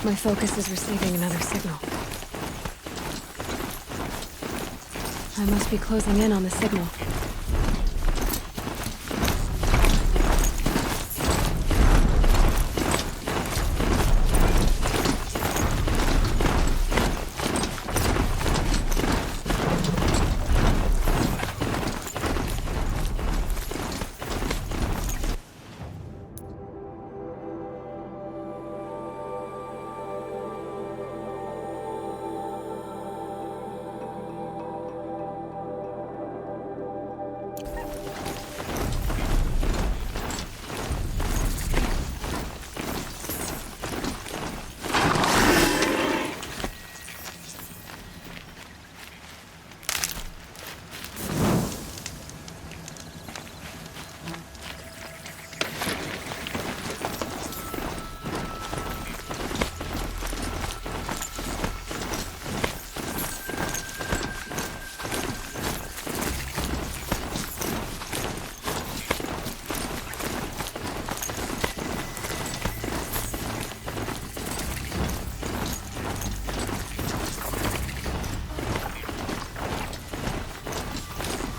My focus is receiving another signal. I must be closing in on the signal.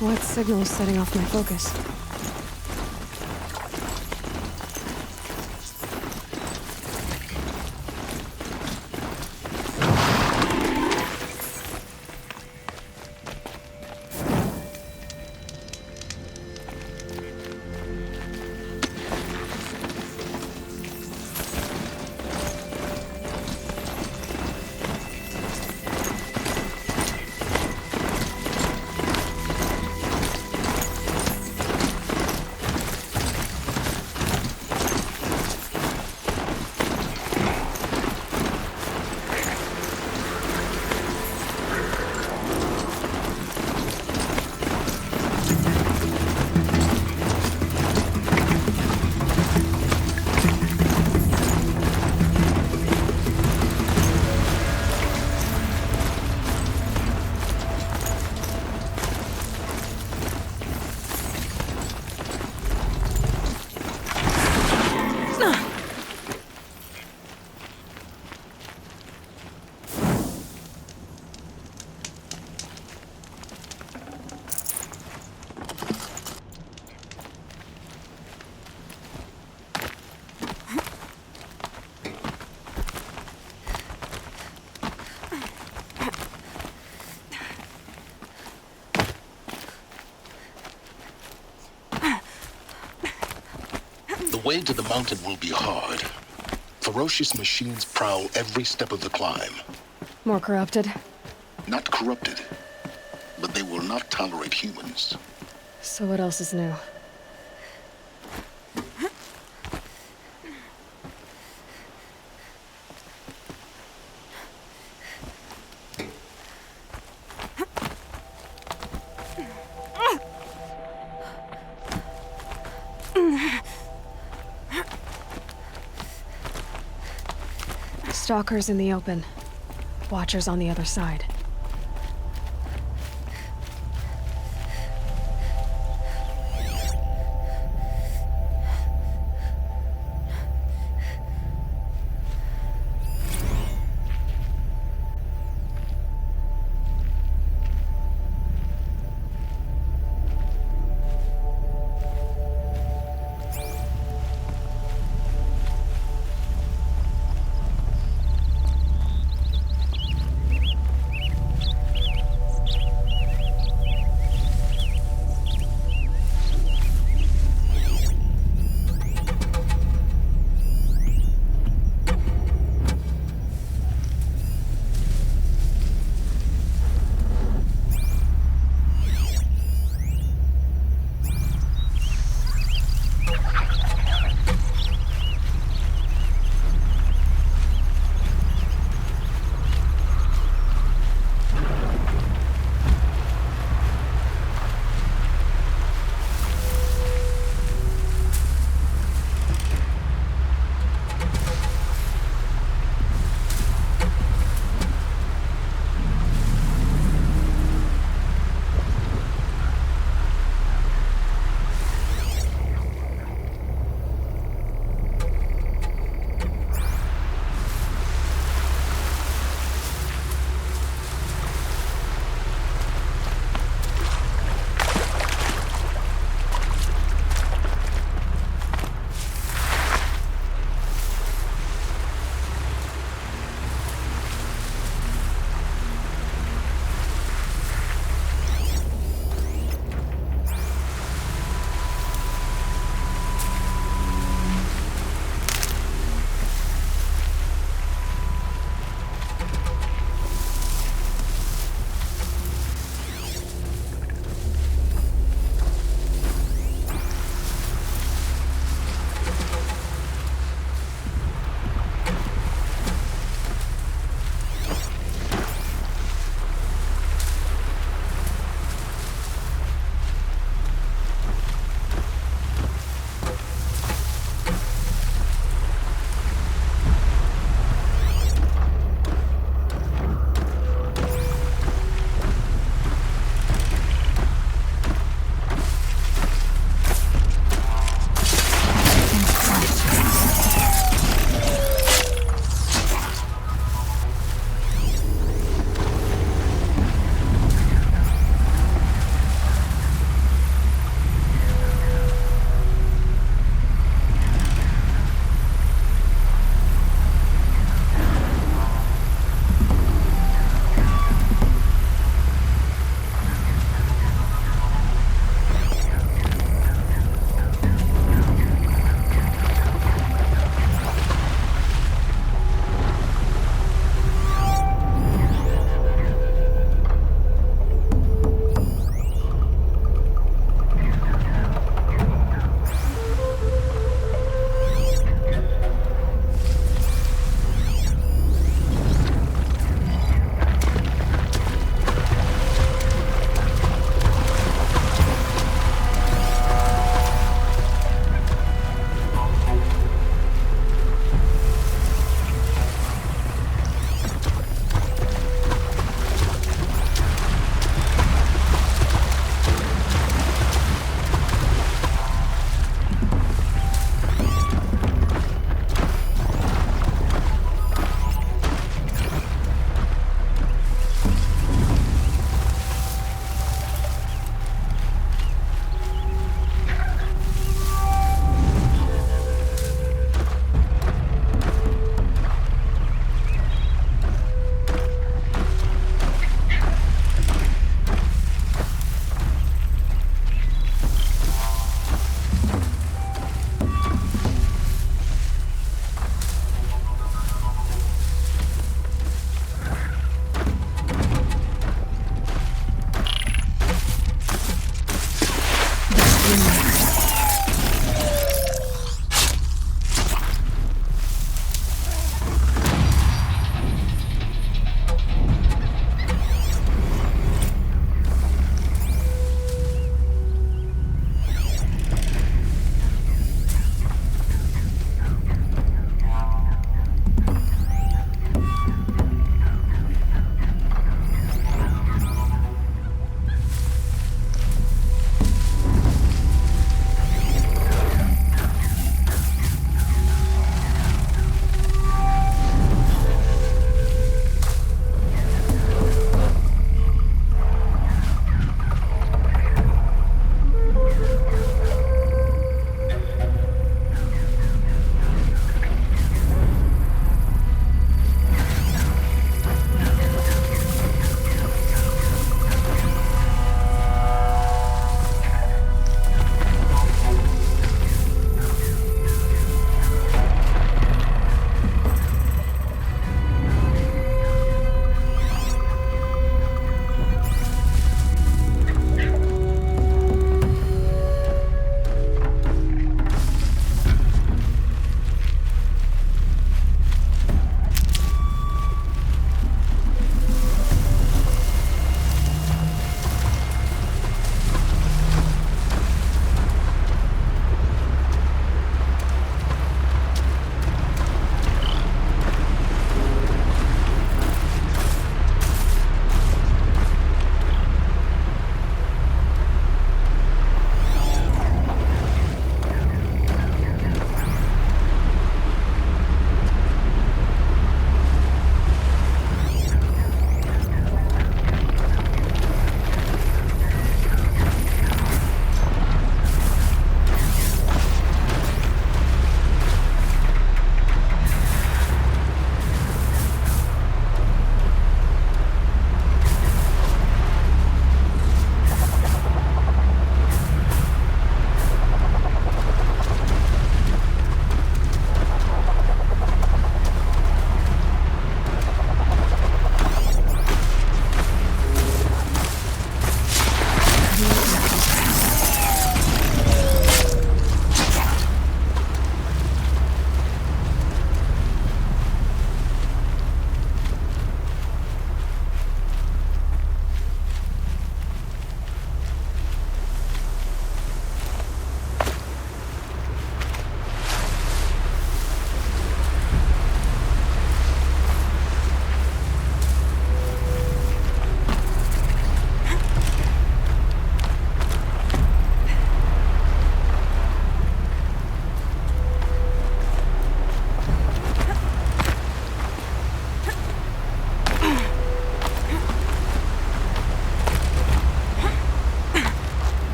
What signal is setting off my focus? The way to the mountain will be hard. Ferocious machines prowl every step of the climb. More corrupted? Not corrupted, but they will not tolerate humans. So what else is new? Stalkers in the open. Watchers on the other side.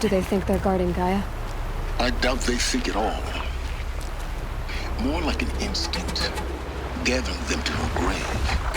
Do they think they're guarding Gaia? I doubt they think at all. More like an instinct, gathering them to her grave.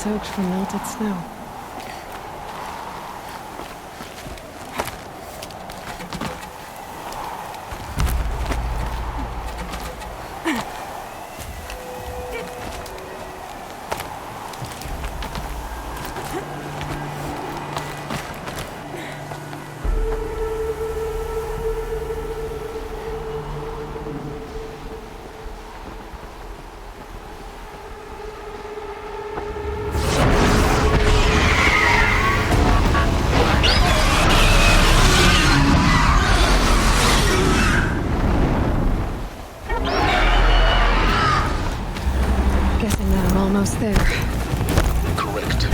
Soaked from melted snow. Guessing that I'm almost there. Correct.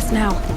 us now.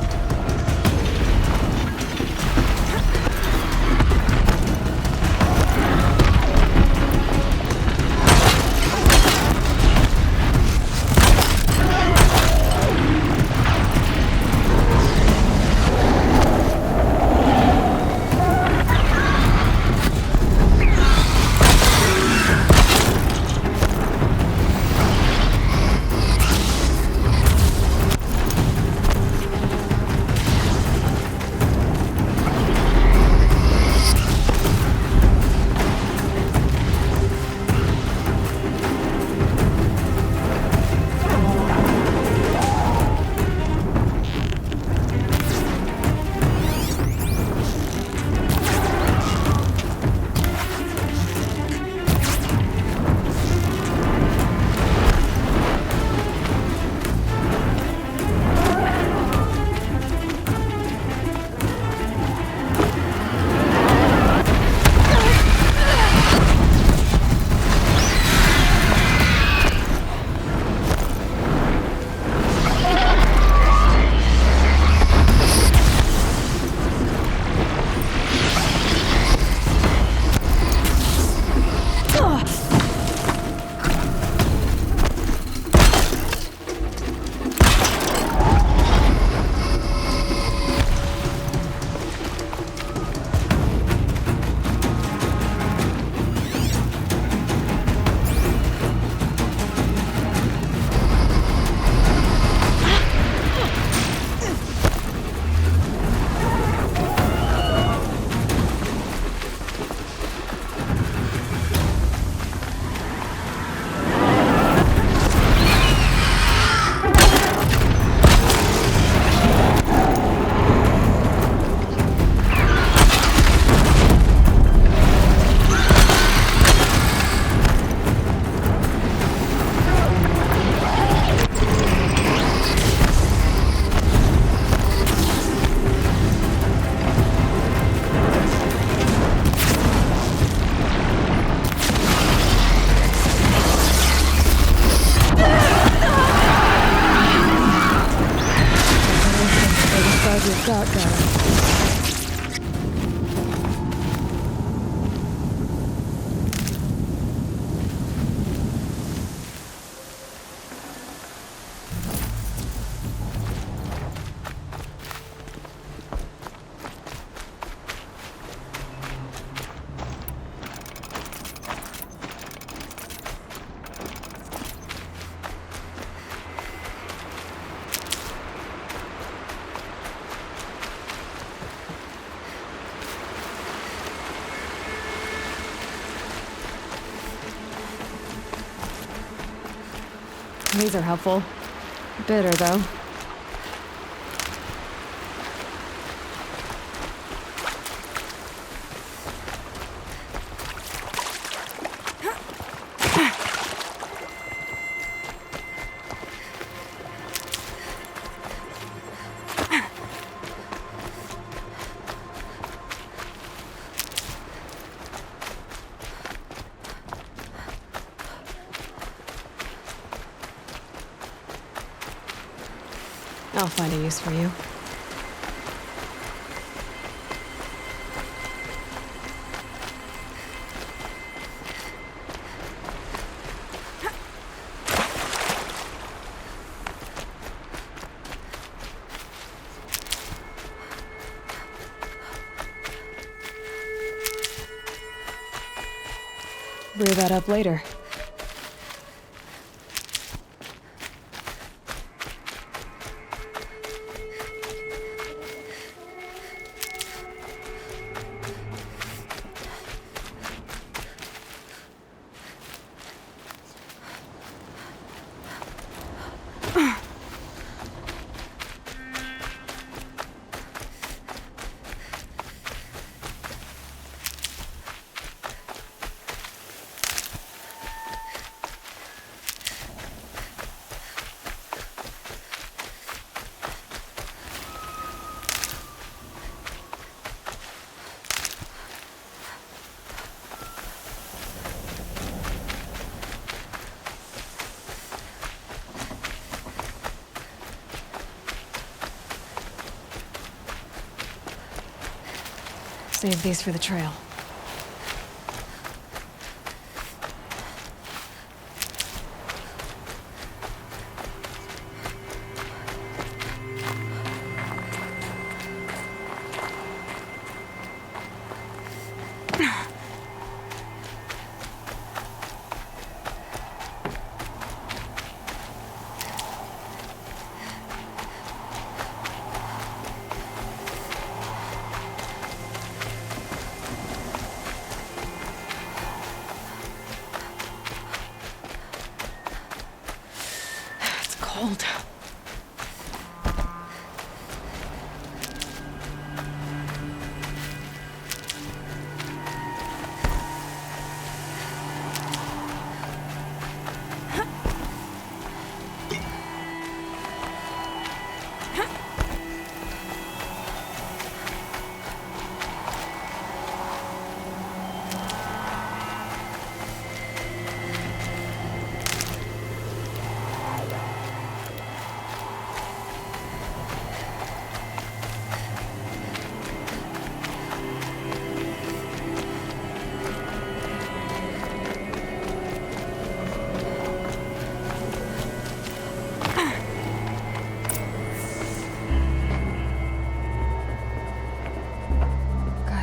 These are helpful. Bitter, though. I'll find a use for you. Brew that up later. Save these for the trail. Cold.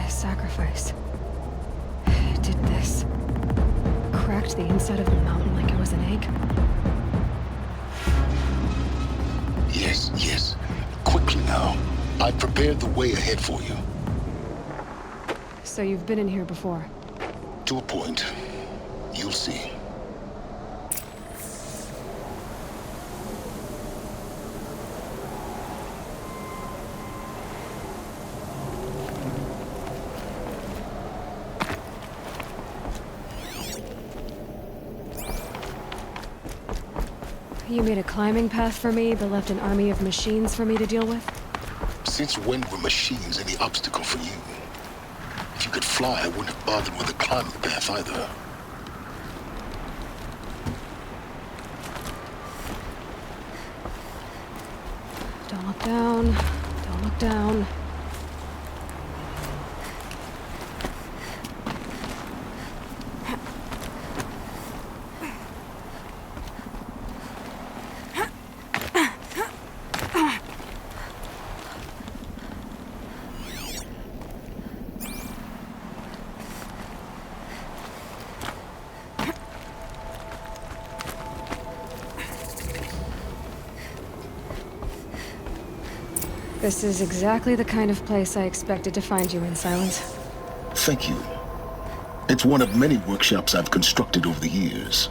Sacrifice. It did this. Cracked the inside of the mountain like it was an egg. Yes, yes. Quickly now. I've prepared the way ahead for you. So you've been in here before? To a point. You'll see. You made a climbing path for me, but left an army of machines for me to deal with? Since when were machines any obstacle for you? If you could fly, I wouldn't have bothered with a climbing path either. Don't look down. Don't look down. This is exactly the kind of place I expected to find you in, Silence. Thank you. It's one of many workshops I've constructed over the years.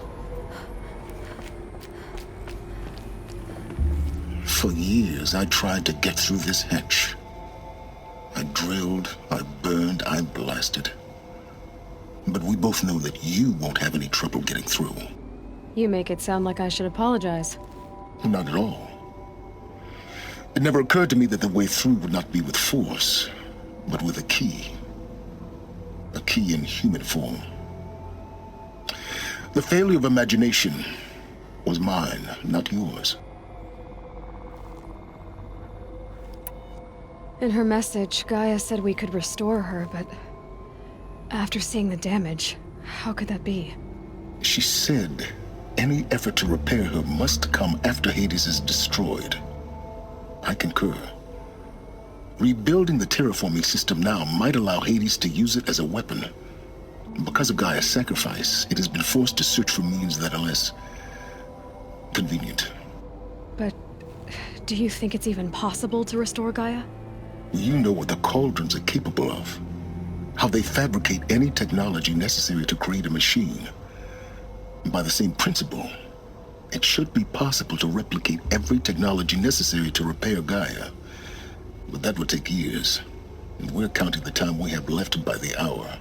For years, I tried to get through this hatch. I drilled, I burned, I blasted. But we both know that you won't have any trouble getting through. You make it sound like I should apologize. Not at all. It never occurred to me that the way through would not be with force, but with a key. A key in human form. The failure of imagination was mine, not yours. In her message, Gaia said we could restore her, but after seeing the damage, how could that be? She said any effort to repair her must come after Hades is destroyed. I concur. Rebuilding the terraforming system now might allow Hades to use it as a weapon. Because of Gaia's sacrifice, it has been forced to search for means that are less convenient. But do you think it's even possible to restore Gaia? You know what the cauldrons are capable of. How they fabricate any technology necessary to create a machine. By the same principle, it should be possible to replicate every technology necessary to repair Gaia. But that would take years, and we're counting the time we have left by the hour.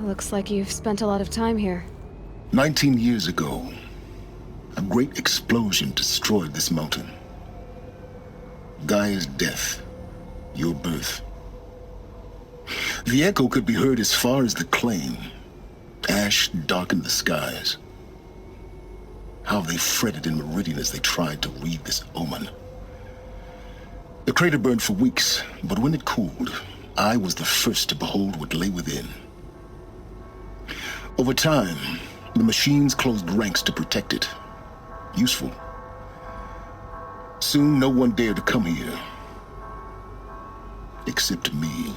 Looks like you've spent a lot of time here. 19 years ago, a great explosion destroyed this mountain. Gaia's death, your birth. The echo could be heard as far as the claim. Ash darkened the skies. How they fretted in meridian as they tried to read this omen. The crater burned for weeks, but when it cooled, I was the first to behold what lay within. Over time, the machines closed ranks to protect it. Useful. Soon, no one dared to come here. Except me.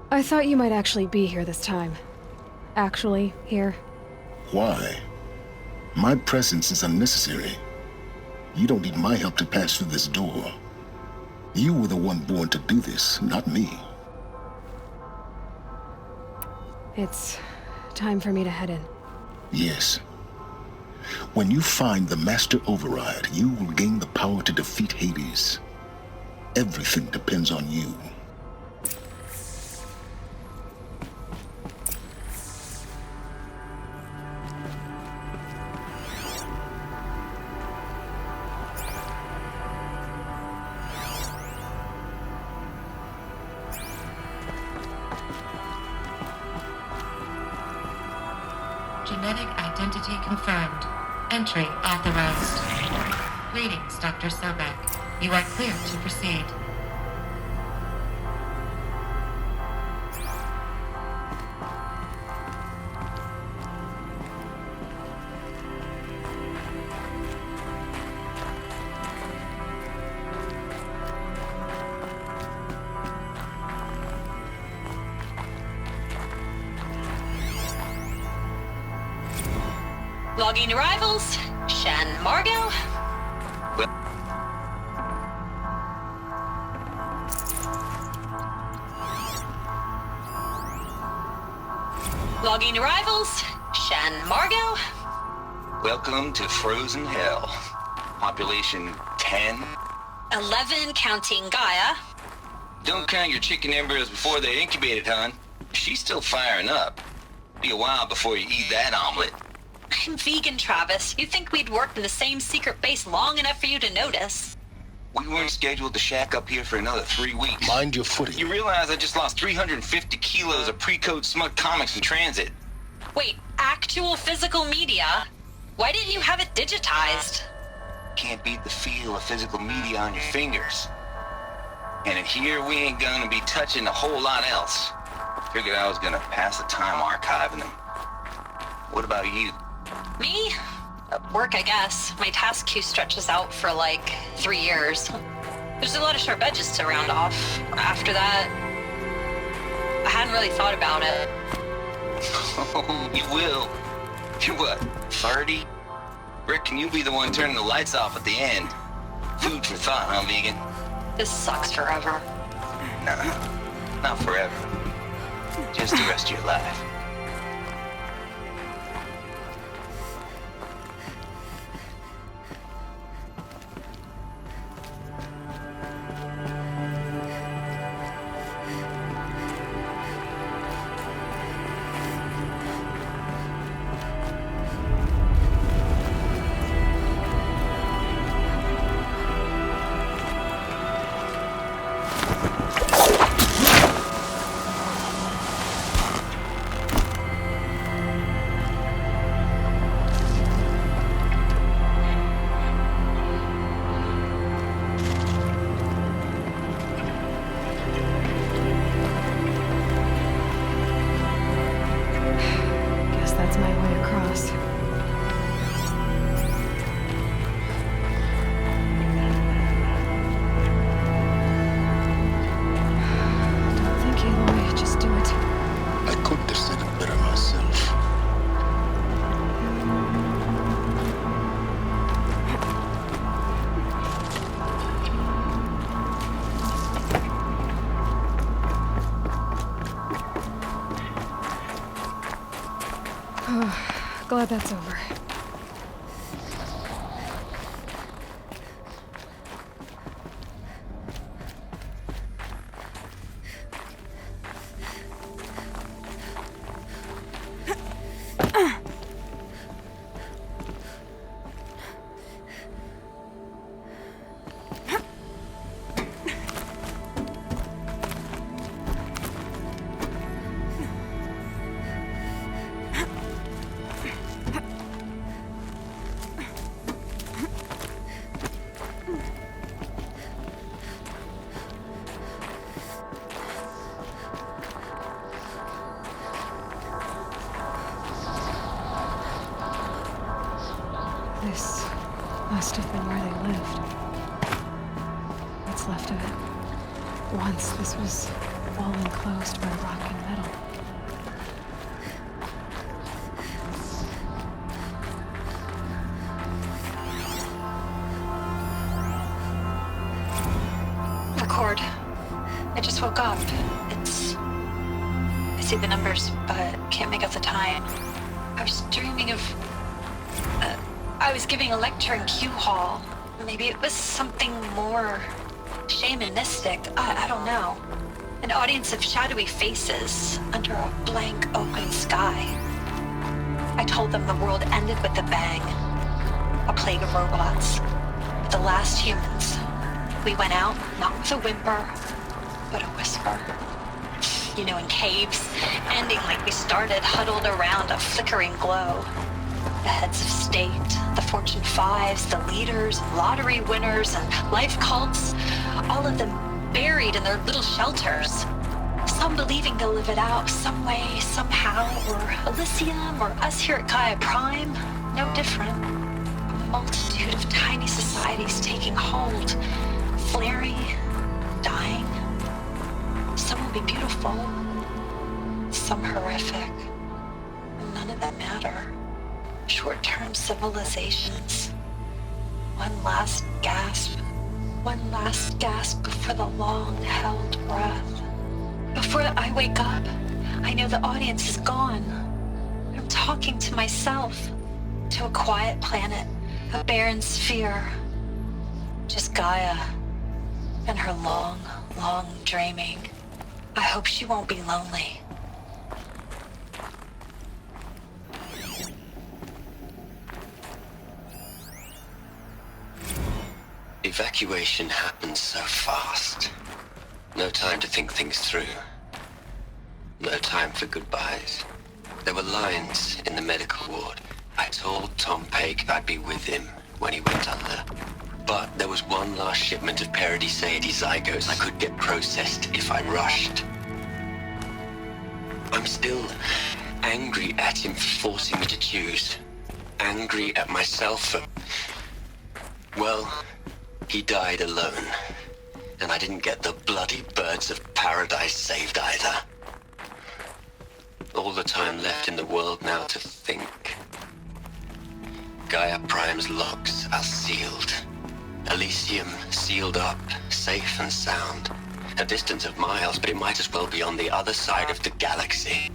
I thought you might actually be here this time. Actually, here. Why? My presence is unnecessary. You don't need my help to pass through this door. You were the one born to do this, not me. It's time for me to head in. Yes. When you find the Master Override, you will gain the power to defeat Hades. Everything depends on you. Genetic identity confirmed. Entry authorized. Greetings, Dr. Sobek. You are clear to proceed. Logging arrivals. Shan Margot. Logging arrivals. Shan Margot. Welcome to Frozen Hell. Population 10. 11 counting Gaia. Don't count your chicken embryos before they're incubated, hon. She's still firing up. Be a while before you eat that omelet. I'm vegan, Travis. You'd think we'd worked in the same secret base long enough for you to notice. We weren't scheduled to shack up here for another 3 weeks. Mind your footing. You realize I just lost 350 kilos of pre-code smut comics in transit? Wait, actual physical media? Why didn't you have it digitized? Can't beat the feel of physical media on your fingers. And in here, we ain't gonna be touching a whole lot else. Figured I was gonna pass the time archiving them. What about you? Me? Work, I guess. My task queue stretches out for like 3 years. There's a lot of sharp edges to round off. After that, I hadn't really thought about it. Oh, you will. You're what, 30? Reckon you'll be the one turning the lights off at the end. Food for thought, huh, vegan? This sucks forever. Nah, not forever. Just the rest of your life. Guess that's my way across. Don't think, Aloy. Just do it. I couldn't have said it better myself. Glad that's over. This must have been where they lived. What's left of it. Once this was all enclosed by rock and metal. Record. I just woke up. I see the numbers, but can't make out the time. I was dreaming of... I was giving a lecture in Q Hall. Maybe it was something more shamanistic. I don't know. An audience of shadowy faces under a blank open sky. I told them the world ended with a bang. A plague of robots. The last humans. We went out, not with a whimper, but a whisper. You know, in caves, ending like we started, huddled around a flickering glow. The heads of state, the Fortune 5s, the leaders, lottery winners, and life cults, all of them buried in their little shelters. Some believing they'll live it out some way, somehow, or Elysium, or us here at Gaia Prime, no different. A multitude of tiny societies taking hold, flaring, dying. Some will be beautiful, some horrific, and none of them matter. Short-term civilizations. One last gasp before the long-held breath. Before I wake up, I know the audience is gone. I'm talking to myself, to a quiet planet, a barren sphere. Just Gaia and her long, long dreaming. I hope she won't be lonely. Evacuation happened so fast. No time to think things through. No time for goodbyes. There were lines in the medical ward. I told Tom Paik I'd be with him when he went under. But there was one last shipment of Paradiseidae zygotes I could get processed if I rushed. I'm still angry at him for forcing me to choose. Angry at myself for... Well, he died alone. And I didn't get the bloody birds of paradise saved either. All the time left in the world now to think. Gaia Prime's locks are sealed. Elysium sealed up, safe and sound. A distance of miles, but it might as well be on the other side of the galaxy.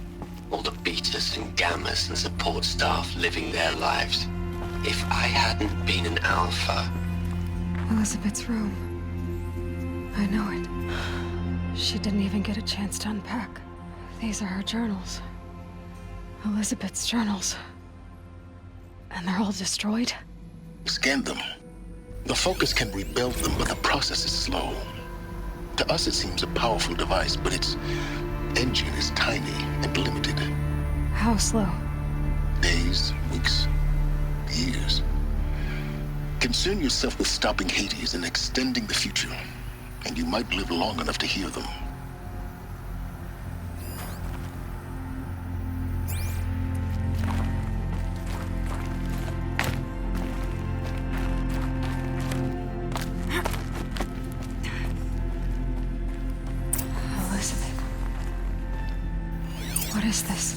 All the betas and gammas and support staff living their lives. If I hadn't been an alpha... Elizabeth's room. I know it. She didn't even get a chance to unpack. These are her journals. Elizabeth's journals. And they're all destroyed? Scan them. The Focus can rebuild them, but the process is slow. To us, it seems a powerful device, but its engine is tiny and limited. How slow? Days, weeks, years. Concern yourself with stopping Hades and extending the future, and you might live long enough to hear them. Elizabeth. What is this?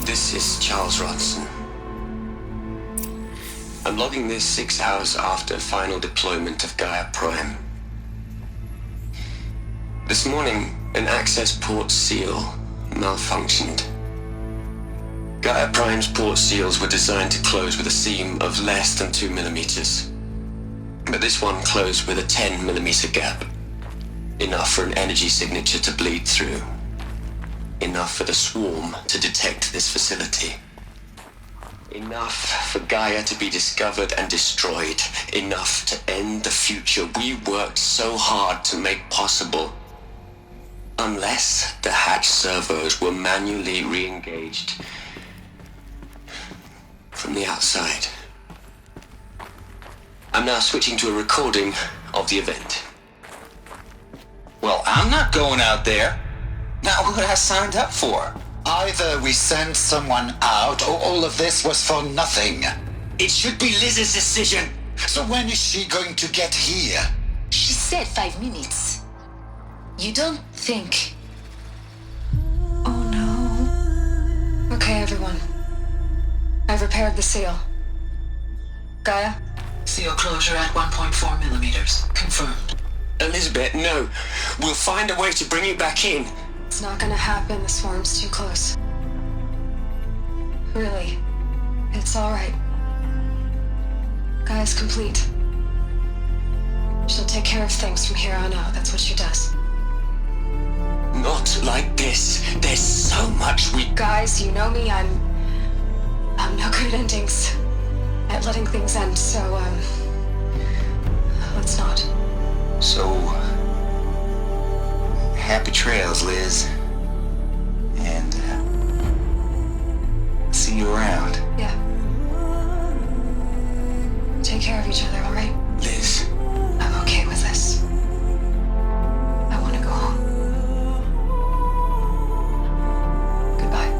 This is Charles Rodson. I'm logging this 6 hours after final deployment of Gaia Prime. This morning, an access port seal malfunctioned. Gaia Prime's port seals were designed to close with a seam of less than 2 millimeters. But this one closed with a 10 millimeter gap. Enough for an energy signature to bleed through. Enough for the swarm to detect this facility. Enough for Gaia to be discovered and destroyed. Enough to end the future we worked so hard to make possible. Unless the hatch servos were manually re-engaged from the outside. I'm now switching to a recording of the event. Well, I'm not going out there. Not what I signed up for. Either we send someone out, or all of this was for nothing. It should be Liz's decision. So when is she going to get here? She said 5 minutes. You don't think... Oh no. Okay, everyone. I've repaired the seal. Gaia? Seal closure at 1.4 millimeters. Confirmed. Elizabeth, no. We'll find a way to bring you back in. It's not gonna happen. The swarm's too close. Really. It's alright. Gaia's complete. She'll take care of things from here on out. That's what she does. Not like this. There's so much we... Guys, you know me. I'm no good at endings. At letting things end, so, let's not. So, happy trails, Liz. And, see you around. Yeah. Take care of each other, alright? Liz. I'm okay with this. I want to go home. Goodbye.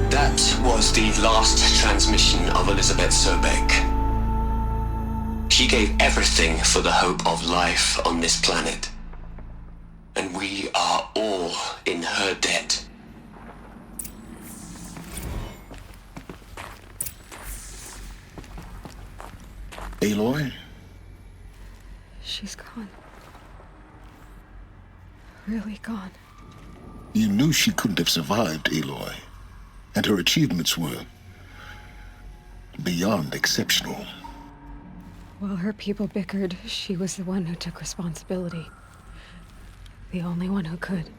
That was the last transmission of Elizabeth Sobek. She gave everything for the hope of life on this planet. And we are all in her debt. Aloy? She's gone. Really gone. You knew she couldn't have survived, Aloy. And her achievements were beyond exceptional. While her people bickered, she was the one who took responsibility. The only one who could.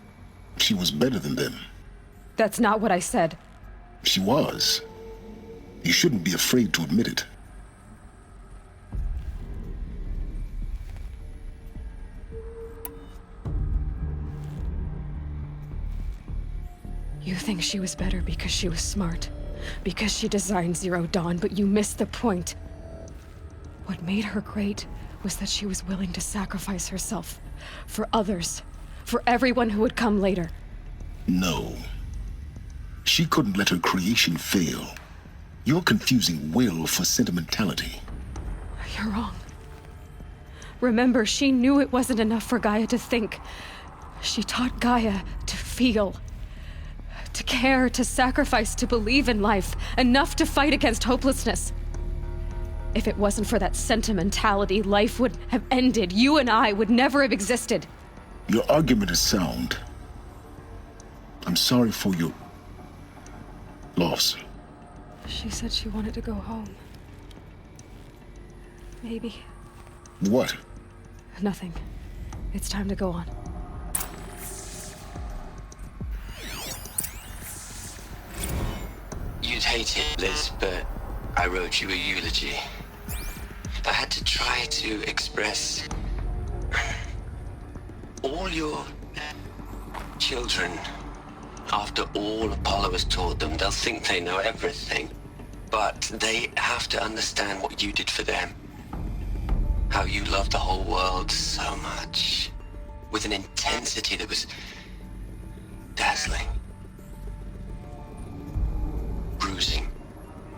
She was better than them. That's not what I said. She was. You shouldn't be afraid to admit it. You think she was better because she was smart, because she designed Zero Dawn, but you missed the point. What made her great was that she was willing to sacrifice herself for others, for everyone who would come later. No. She couldn't let her creation fail. You're confusing will for sentimentality. You're wrong. Remember, she knew it wasn't enough for Gaia to think. She taught Gaia to feel. To care, to sacrifice, to believe in life, enough to fight against hopelessness. If it wasn't for that sentimentality, life would have ended. You and I would never have existed. Your argument is sound. I'm sorry for your loss. She said she wanted to go home. Maybe. What? Nothing. It's time to go on. You'd hate it, Liz, but I wrote you a eulogy. I had to try to express all your children. After all Apollo has taught them, they'll think they know everything. But they have to understand what you did for them. How you loved the whole world so much. With an intensity that was dazzling. Bruising.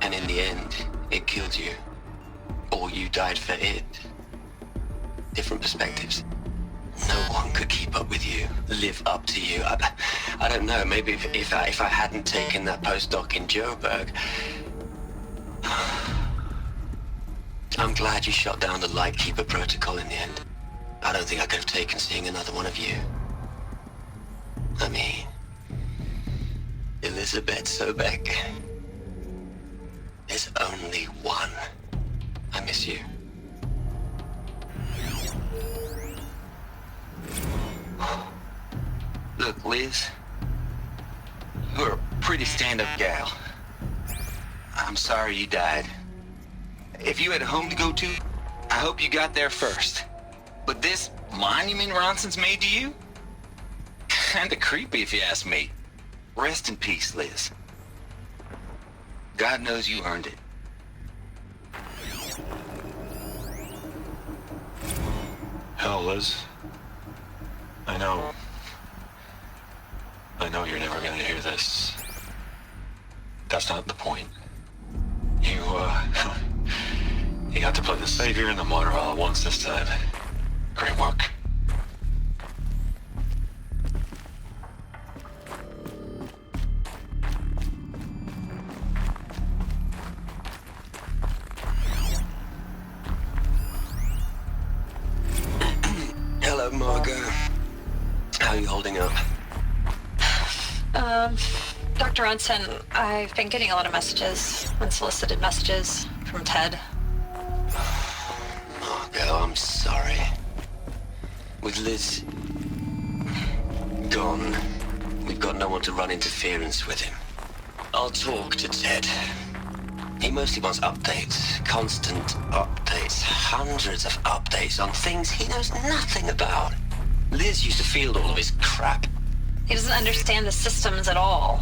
And in the end, it killed you. Or you died for it. Different perspectives. No one could keep up with you, live up to you. I don't know, maybe if I hadn't taken that postdoc in Joburg. I'm glad you shot down the Lightkeeper protocol in the end. I don't think I could have taken seeing another one of you. I mean, Elizabeth Sobek. There's only one. I miss you. Look, Liz, you're a pretty stand-up gal. I'm sorry you died. If you had a home to go to, I hope you got there first. But this monument Ronson's made to you? Kinda creepy if you ask me. Rest in peace, Liz. God knows you earned it. Hell, Liz. I know you're never gonna hear this. That's not the point. You got to play the savior and the martyr all at once this time. Great work. Hello, Margot. How are you holding up? Dr. Ronson, I've been getting a lot of messages, unsolicited messages from Ted. Margot, I'm sorry. With Liz gone, we've got no one to run interference with him. I'll talk to Ted. He mostly wants updates, constant updates, hundreds of updates on things he knows nothing about. Liz used to field all of his crap. He doesn't understand the systems at all.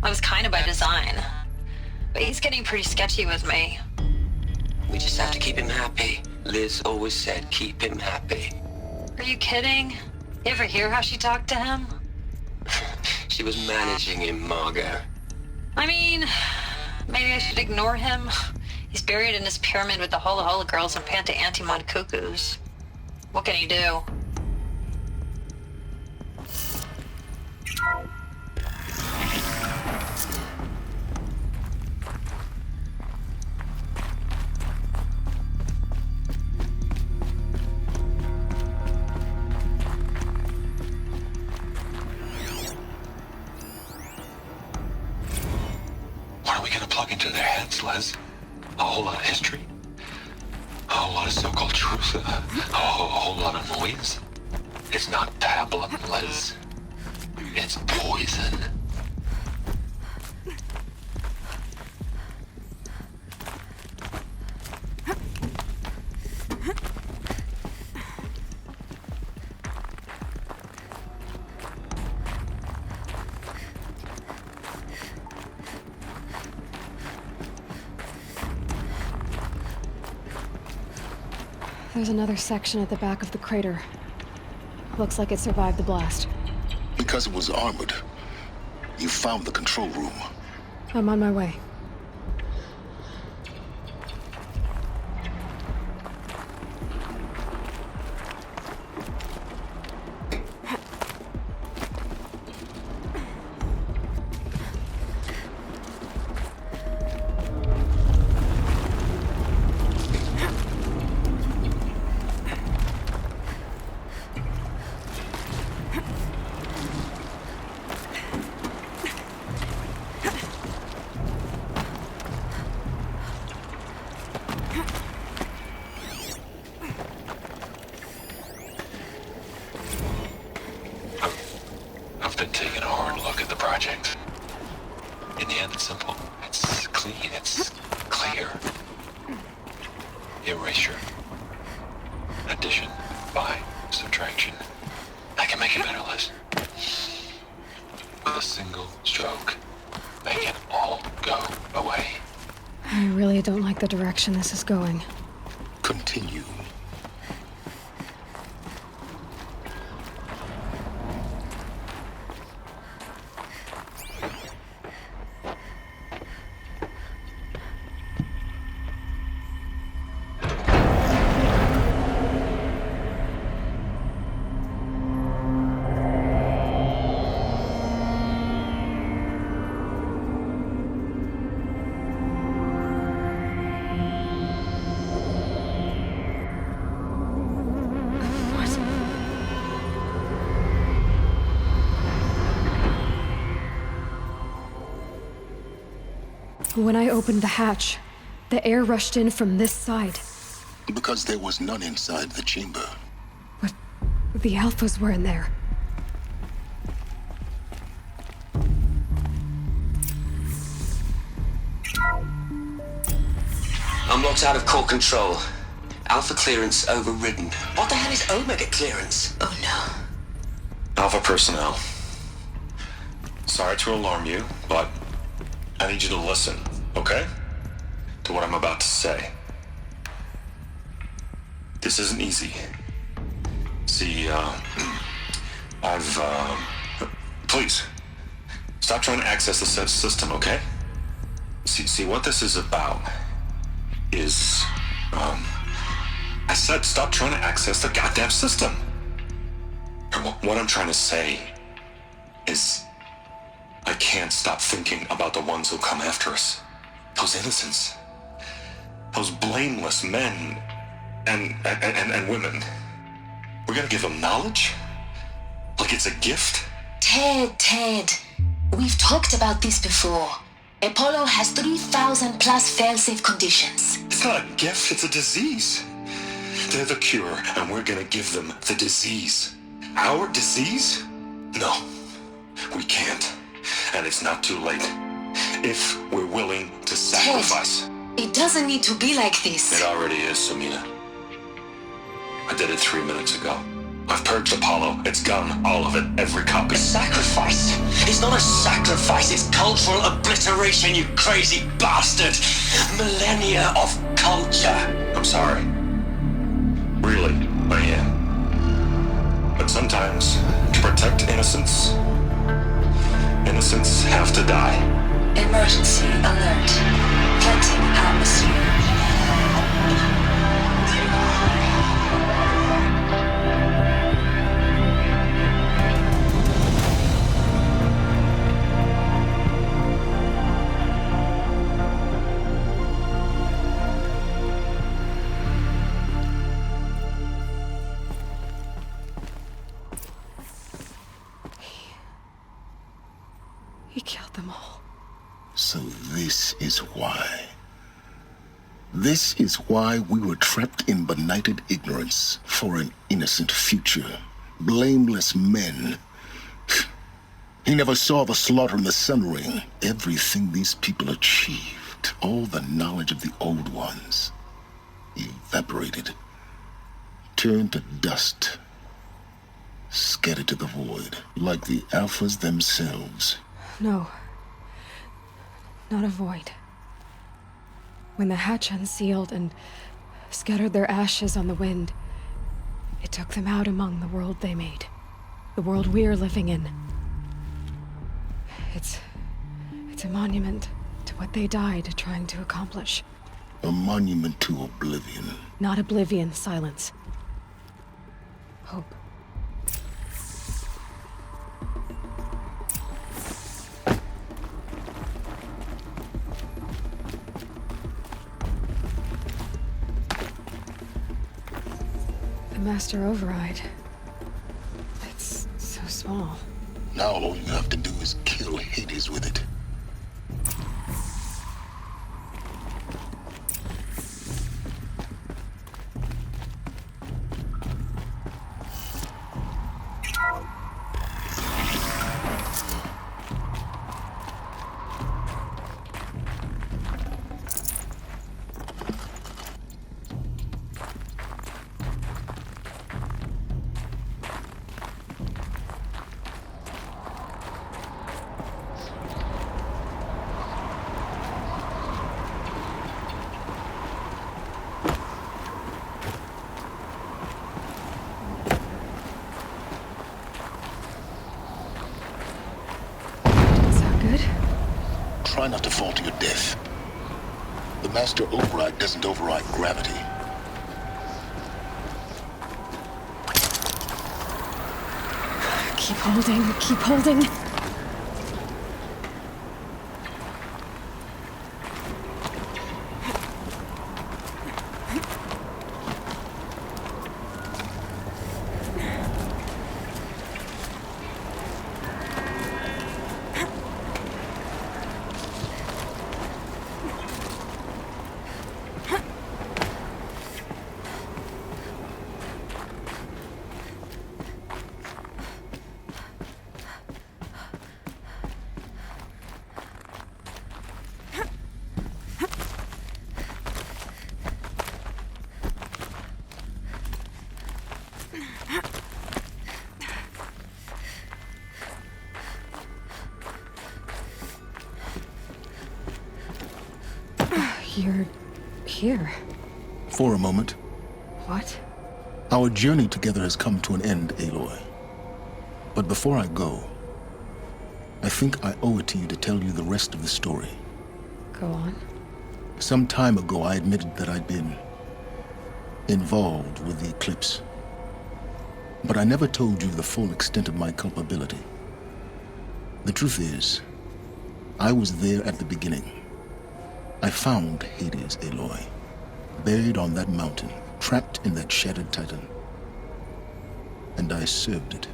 I was kind of by design. But he's getting pretty sketchy with me. We just have to keep him happy. Liz always said keep him happy. Are you kidding? You ever hear how she talked to him? She was managing him, Margot. I mean, maybe I should ignore him. He's buried in his pyramid with the Hola Hola girls and Panta Antimon cuckoos. What can he do? What are we gonna plug into their heads, Les? A whole lot of history? A whole lot of so-called truth? A whole lot of noise? It's not tablet, Les. It's poison. There's another section at the back of the crater. Looks like it survived the blast. Because it was armored, you found the control room. I'm on my way. I've been taking a hard look at the project. In the end, it's simple. It's clean. It's clear. Erasure. Addition. By. Subtraction. I can make it better, Liz. With a single stroke, make it all go away. I really don't like the direction this is going. Continue. When I opened the hatch, the air rushed in from this side. Because there was none inside the chamber. But the alphas were in there. I'm locked out of core control. Alpha clearance overridden. What the hell is Omega clearance? Oh no. Alpha personnel. Sorry to alarm you, but I need you to listen, okay? To what I'm about to say. This isn't easy. See, please, stop trying to access the system, okay? See, what this is about is, I said stop trying to access the goddamn system. What I'm trying to say is, I can't stop thinking about the ones who come after us. Those innocents. Those blameless men and women. We're gonna give them knowledge? Like it's a gift? Ted. We've talked about this before. Apollo has 3,000 plus fail-safe conditions. It's not a gift, it's a disease. They're the cure, and we're gonna give them the disease. Our disease? No, we can't. And it's not too late. If we're willing to sacrifice. Ted, it doesn't need to be like this. It already is, Samina. I did it 3 minutes ago. I've purged Apollo. It's gone. All of it. Every copy. A sacrifice? It's not a sacrifice, it's cultural obliteration, you crazy bastard! Millennia of culture! I'm sorry. Really, I am. But sometimes, to protect innocence have to die. Emergency alert. Planting atmosphere. He killed them all. So this is why. This is why we were trapped in benighted ignorance for an innocent future. Blameless men. He never saw the slaughter in the Sun Ring. Everything these people achieved, all the knowledge of the old ones, evaporated, turned to dust, scattered to the void, like the Alphas themselves. No. Not a void. When the hatch unsealed and scattered their ashes on the wind, it took them out among the world they made. The world we're living in. It's a monument to what they died trying to accomplish. A monument to oblivion. Not oblivion, silence. Hope. The master override. It's so small. Now all you have to do is kill Hades with it. Try not to fall to your death. The master override doesn't override gravity. Keep holding, keep holding. You're here. For a moment. What? Our journey together has come to an end, Aloy. But before I go, I think I owe it to you to tell you the rest of the story. Go on. Some time ago, I admitted that I'd been involved with the eclipse. But I never told you the full extent of my culpability. The truth is, I was there at the beginning. I found Hades, Aloy, buried on that mountain, trapped in that shattered titan. And I served it.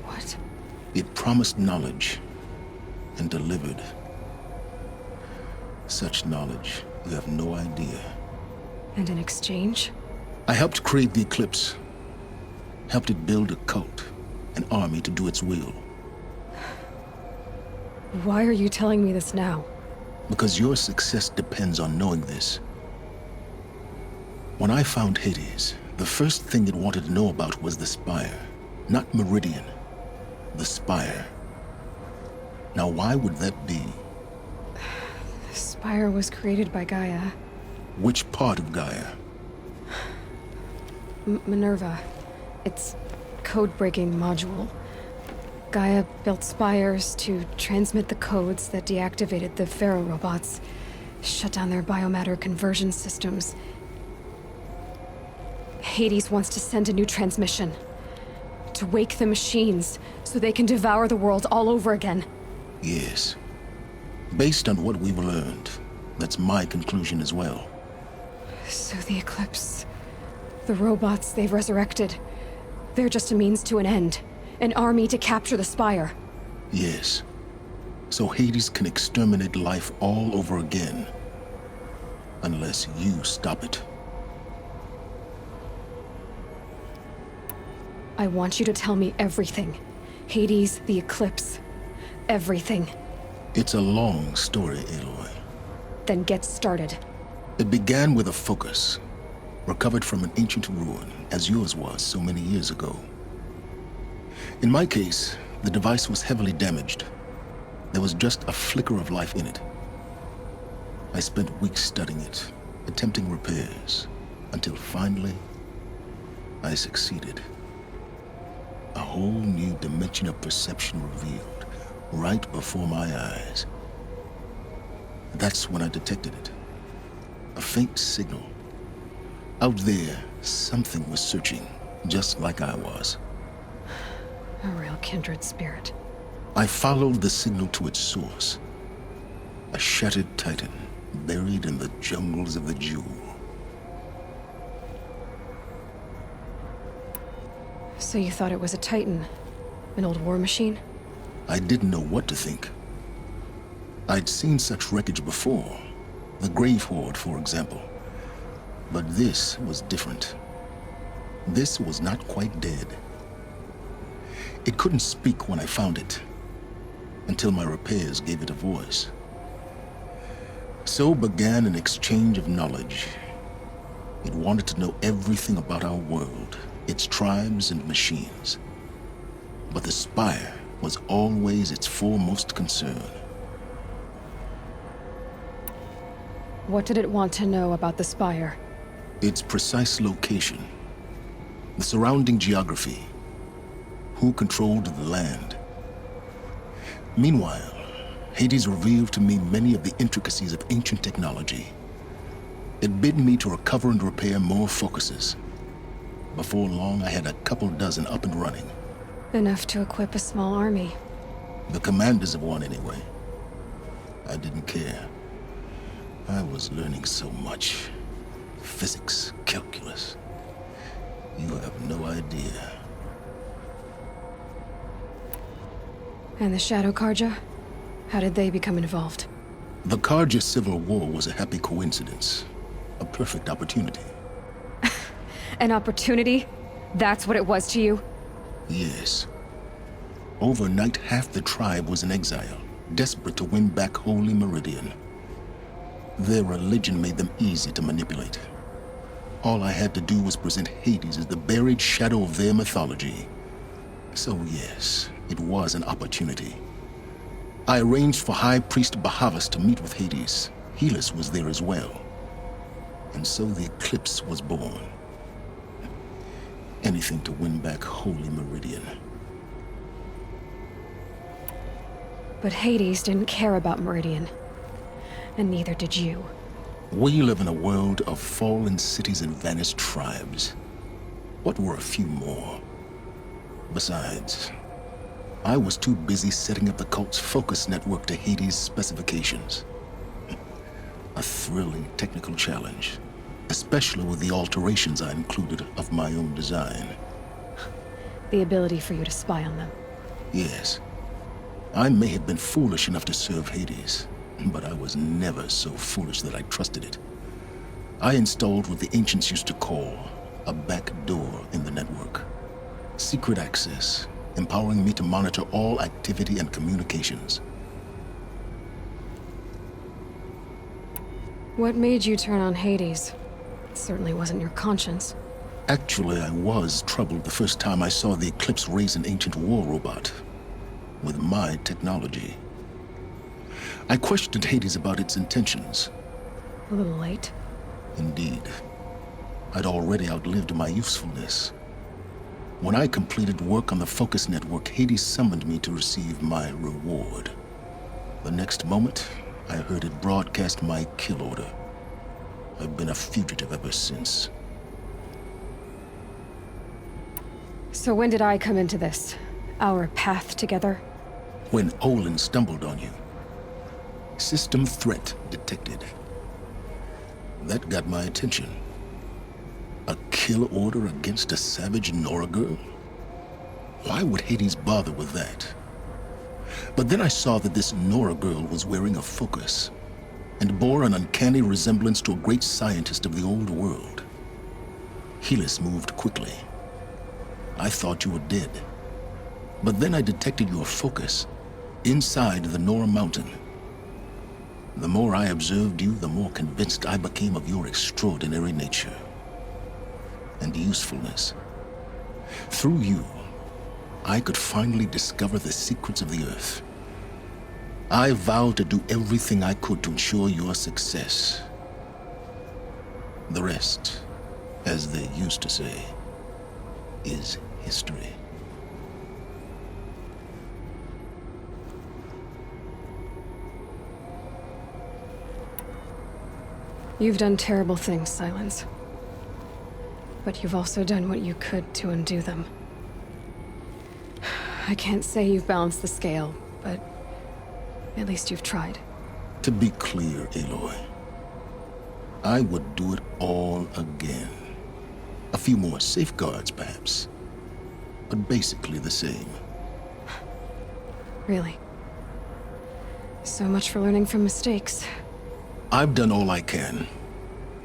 What? It promised knowledge and delivered. Such knowledge, you have no idea. And in exchange? I helped create the eclipse. Helped it build a cult, an army to do its will. Why are you telling me this now? Because your success depends on knowing this. When I found Hades, the first thing it wanted to know about was the Spire. Not Meridian. The Spire. Now why would that be? The Spire was created by Gaia. Which part of Gaia? Minerva. Its code-breaking module. Gaia built spires to transmit the codes that deactivated the Pharaoh robots, shut down their biomatter conversion systems. Hades wants to send a new transmission. To wake the machines, so they can devour the world all over again. Yes. Based on what we've learned, that's my conclusion as well. So the Eclipse... the robots they've resurrected... they're just a means to an end. An army to capture the Spire. Yes. So Hades can exterminate life all over again. Unless you stop it. I want you to tell me everything. Hades, the Eclipse. Everything. It's a long story, Aloy. Then get started. It began with a focus. Recovered from an ancient ruin, as yours was so many years ago. In my case, the device was heavily damaged. There was just a flicker of life in it. I spent weeks studying it, attempting repairs, until finally, I succeeded. A whole new dimension of perception revealed, right before my eyes. That's when I detected it. A faint signal. Out there, something was searching, just like I was. A real kindred spirit. I followed the signal to its source. A shattered titan, buried in the jungles of the Jewel. So you thought it was a titan? An old war machine? I didn't know what to think. I'd seen such wreckage before. The Grave Horde, for example. But this was different. This was not quite dead. It couldn't speak when I found it, until my repairs gave it a voice. So began an exchange of knowledge. It wanted to know everything about our world, its tribes and machines. But the Spire was always its foremost concern. What did it want to know about the Spire? Its precise location, the surrounding geography, who controlled the land. Meanwhile, Hades revealed to me many of the intricacies of ancient technology. It bid me to recover and repair more focuses. Before long, I had a couple dozen up and running. Enough to equip a small army. The commanders of one, anyway. I didn't care. I was learning so much. Physics, calculus. You have no idea. And the Shadow Karja? How did they become involved? The Karja Civil War was a happy coincidence. A perfect opportunity. An opportunity? That's what it was to you? Yes. Overnight, half the tribe was in exile, desperate to win back Holy Meridian. Their religion made them easy to manipulate. All I had to do was present Hades as the buried shadow of their mythology. So yes, it was an opportunity. I arranged for High Priest Bahavas to meet with Hades. Helis was there as well. And so the eclipse was born. Anything to win back Holy Meridian. But Hades didn't care about Meridian. And neither did you. We live in a world of fallen cities and vanished tribes. What were a few more? Besides, I was too busy setting up the cult's focus network to Hades' specifications. A thrilling technical challenge, especially with the alterations I included of my own design. The ability for you to spy on them. Yes. I may have been foolish enough to serve Hades, but I was never so foolish that I trusted it. I installed what the ancients used to call a back door in the network. Secret access, empowering me to monitor all activity and communications. What made you turn on Hades? It certainly wasn't your conscience. Actually, I was troubled the first time I saw the Eclipse raise an ancient war robot with my technology. I questioned Hades about its intentions. A little late. Indeed. I'd already outlived my usefulness. When I completed work on the Focus Network, Hades summoned me to receive my reward. The next moment, I heard it broadcast my kill order. I've been a fugitive ever since. So when did I come into this? Our path together? When Olin stumbled on you. System threat detected. That got my attention. A kill order against a savage Nora girl? Why would Hades bother with that? But then I saw that this Nora girl was wearing a focus and bore an uncanny resemblance to a great scientist of the old world. Helis moved quickly. I thought you were dead. But then I detected your focus inside the Nora mountain. The more I observed you, the more convinced I became of your extraordinary nature and usefulness. Through you, I could finally discover the secrets of the Earth. I vowed to do everything I could to ensure your success. The rest, as they used to say, is history. You've done terrible things, Silence. But you've also done what you could to undo them. I can't say you've balanced the scale, but at least you've tried. To be clear, Aloy, I would do it all again. A few more safeguards, perhaps, but basically the same. Really? So much for learning from mistakes. I've done all I can.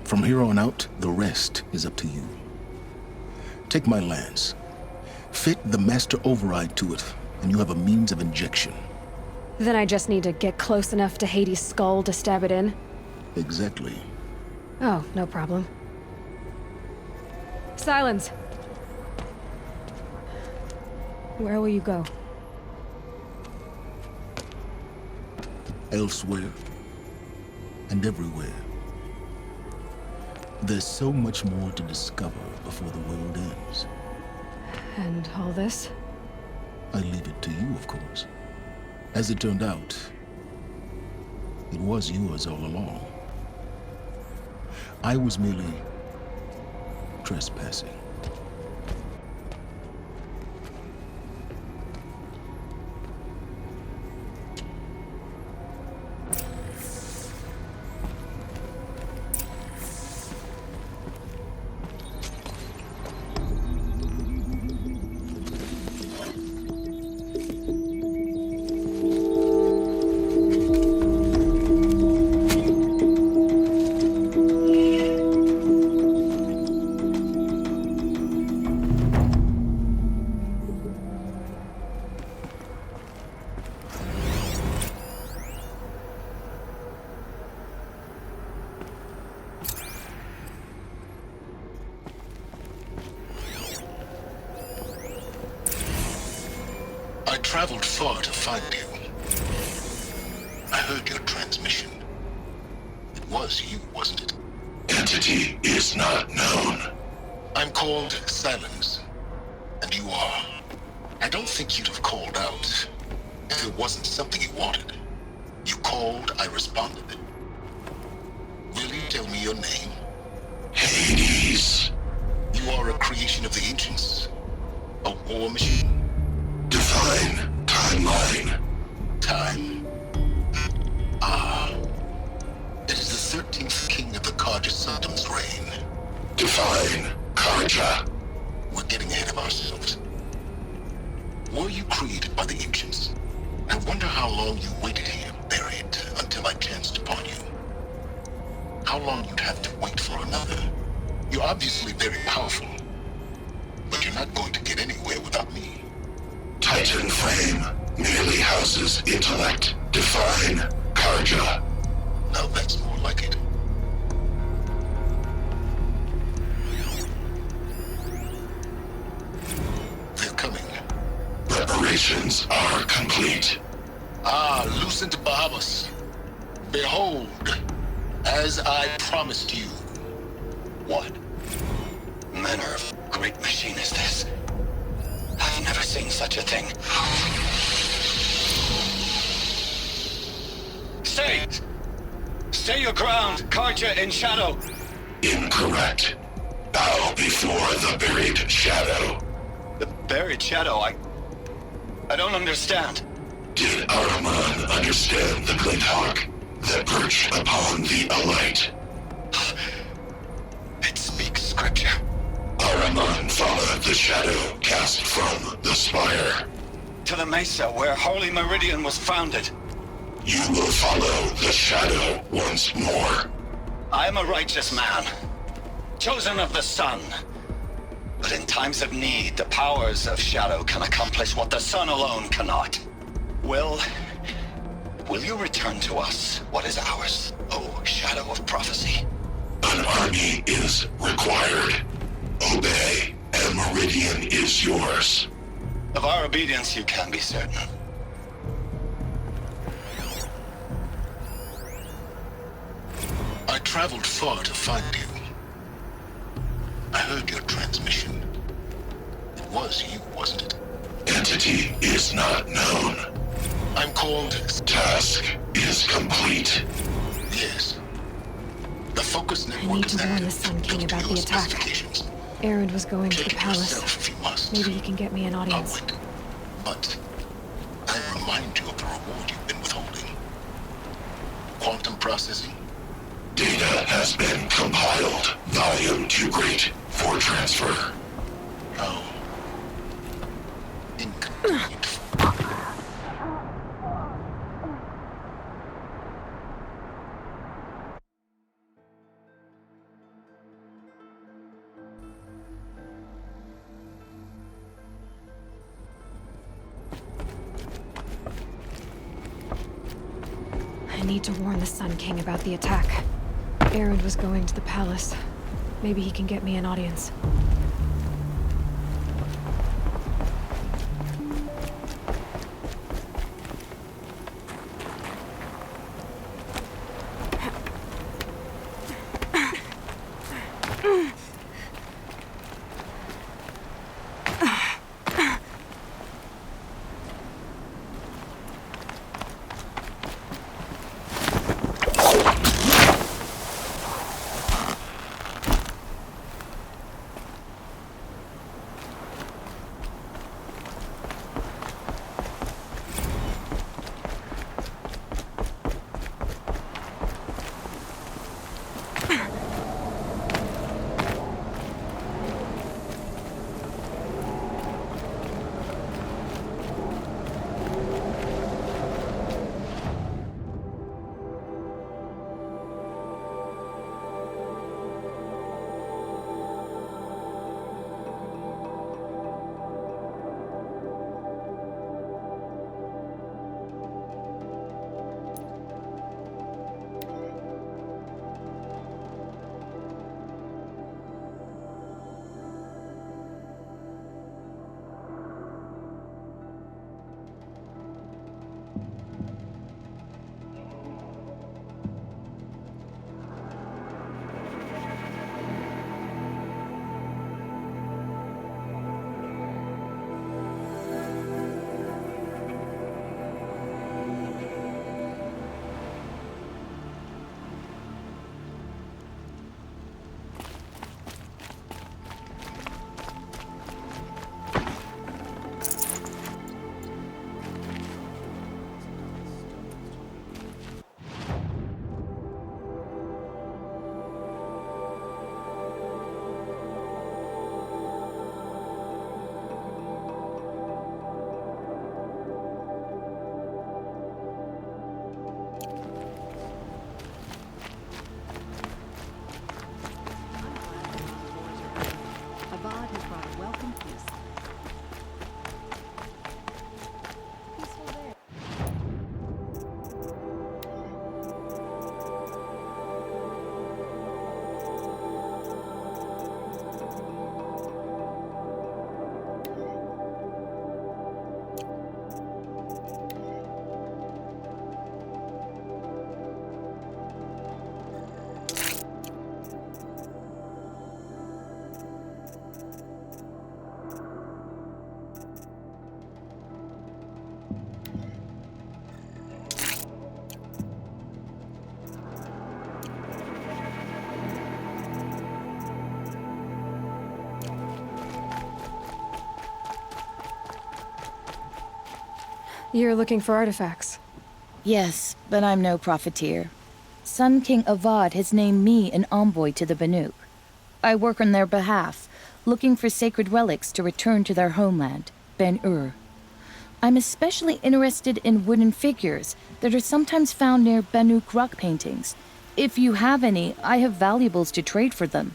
From here on out, the rest is up to you. Take my lance. Fit the master override to it, and you have a means of injection. Then I just need to get close enough to Hades' skull to stab it in? Exactly. Oh, no problem. Silence! Where will you go? Elsewhere. And everywhere. There's so much more to discover before the world ends. And all this? I leave it to you, of course. As it turned out, it was yours all along. I was merely trespassing. I traveled far to find you. I heard your transmission. It was you, wasn't it? Entity is not known. I'm called Silence, and you are. I don't think you'd have called out if it wasn't something you wanted. You called, I responded. Will you tell me your name? Hades. You are a creation of the ancients. A war machine. Define timeline. Time. Ah. It is the 13th king of the Karja Sultan's reign. Define Karja. We're getting ahead of ourselves. Were you created by the ancients? I wonder how long you waited here, buried, until I chanced upon you. How long you'd have to wait for another. You're obviously very powerful, but you're not going to get anywhere without me. Titan Flame merely houses intellect. Define Karja. Now that's more like it. They're coming. Preparations are complete. Ah, Lucent Bahamas. Behold, as I promised you. What manner of great machine is this? I've never seen such a thing. Stay! Stay your ground, Karja in shadow! Incorrect. Bow before the buried shadow. The buried shadow, I don't understand. Did Araman understand the glint hawk that perched upon the alight? It speaks scripture. Araman followed the shadow cast from the spire. To the mesa where Holy Meridian was founded. You will follow the shadow once more. I am a righteous man, chosen of the sun. But in times of need, the powers of shadow can accomplish what the sun alone cannot. Will you return to us what is ours, O shadow of prophecy? An army is required. Obey, and Meridian is yours. Of our obedience you can be certain. I traveled far to find you. I heard your transmission. It was you, wasn't it? Entity is not known. I'm called... Task is complete. Yes. The focus network I need is to warn active. the Sun King about the Your attack. specifications. Erend was going to Take the it palace. yourself if you must. Maybe he can get me an I'll audience. wait. But I remind you of the reward you've been withholding. Quantum processing? Data has been compiled. Volume too great for transfer. Oh. Inconvenient. I need to warn the Sun King about the attack. Erend was going to the palace. Maybe he can get me an audience. You're looking for artifacts. Yes, but I'm no profiteer. Sun King Avad has named me an envoy to the Banuk. I work on their behalf, looking for sacred relics to return to their homeland, Ben-Ur. I'm especially interested in wooden figures that are sometimes found near Banuk rock paintings. If you have any, I have valuables to trade for them.